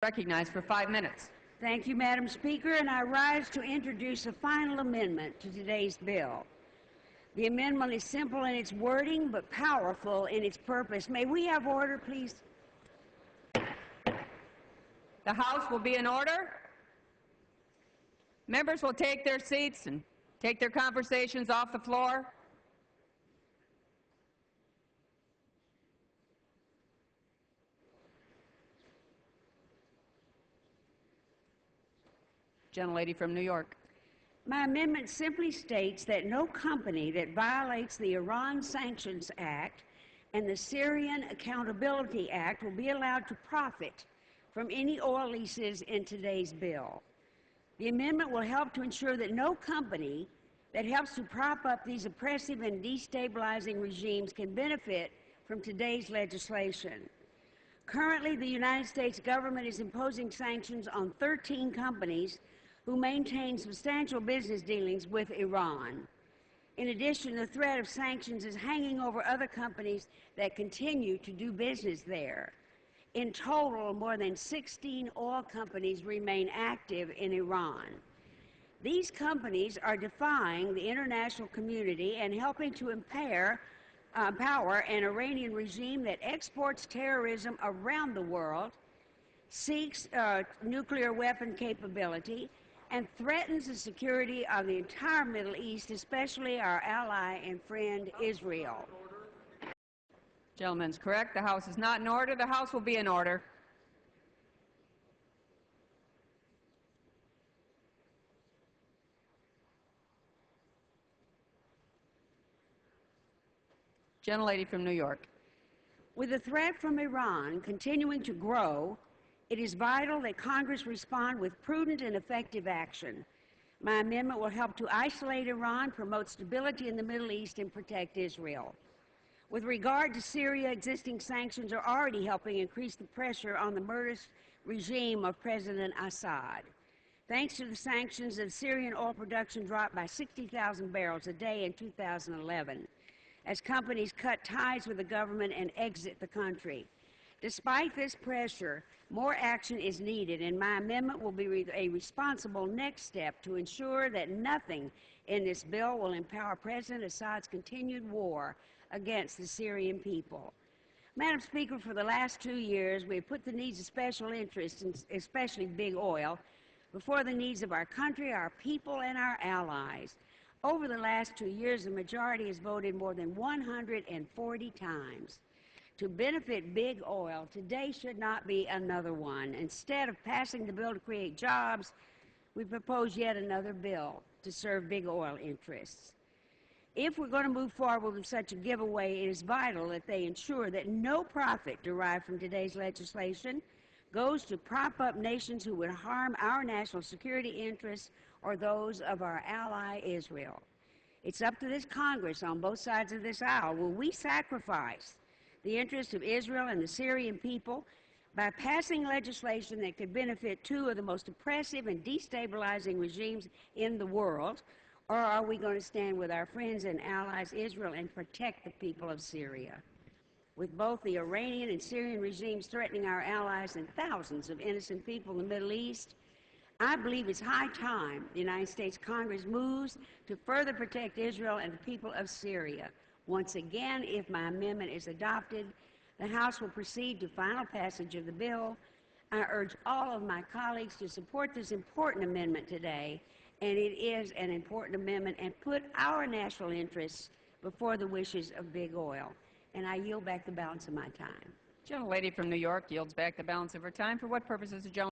Recognized for 5 minutes. Thank you, Madam Speaker, and I rise to introduce a final amendment to today's bill. The amendment is simple in its wording, but powerful in its purpose. May we have order, please? The House will be in order. Members will take their seats and take their conversations off the floor. Gentlelady from New York. My amendment simply states that no company that violates the Iran Sanctions Act and the Syrian Accountability Act will be allowed to profit from any oil leases in today's bill. The amendment will help to ensure that no company that helps to prop up these oppressive and destabilizing regimes can benefit from today's legislation. Currently, the United States government is imposing sanctions on 13 companies who maintain substantial business dealings with Iran. In addition, the threat of sanctions is hanging over other companies that continue to do business there. In total, more than 16 oil companies remain active in Iran. These companies are defying the international community and helping to empower an Iranian regime that exports terrorism around the world, seeks nuclear weapon capability, and threatens the security of the entire Middle East, especially our ally and friend Israel. Gentleman's correct. The House is not in order. The House will be in order. Gentlelady from New York. With the threat from Iran continuing to grow, it is vital that Congress respond with prudent and effective action. My amendment will help to isolate Iran, promote stability in the Middle East, and protect Israel. With regard to Syria, existing sanctions are already helping increase the pressure on the murderous regime of President Assad. Thanks to the sanctions, the Syrian oil production dropped by 60,000 barrels a day in 2011 as companies cut ties with the government and exit the country. Despite this pressure, more action is needed, and my amendment will be a responsible next step to ensure that nothing in this bill will empower President Assad's continued war against the Syrian people. Madam Speaker, for the last 2 years, we have put the needs of special interests, especially big oil, before the needs of our country, our people, and our allies. Over the last 2 years, the majority has voted more than 140 times to benefit big oil. Today should not be another one. Instead of passing the bill to create jobs, we propose yet another bill to serve big oil interests. If we're going to move forward with such a giveaway, it is vital that they ensure that no profit derived from today's legislation goes to prop up nations who would harm our national security interests or those of our ally Israel. It's up to this Congress on both sides of this aisle. Will we sacrifice the interests of Israel and the Syrian people by passing legislation that could benefit two of the most oppressive and destabilizing regimes in the world, or are we going to stand with our friends and allies Israel and protect the people of Syria? With both the Iranian and Syrian regimes threatening our allies and thousands of innocent people in the Middle East, I believe it's high time the United States Congress moves to further protect Israel and the people of Syria. Once again, if my amendment is adopted, the House will proceed to final passage of the bill. I urge all of my colleagues to support this important amendment today, and it is an important amendment, and put our national interests before the wishes of big oil. And I yield back the balance of my time. Gentlelady from New York yields back the balance of her time. For what purposes, the gentleman?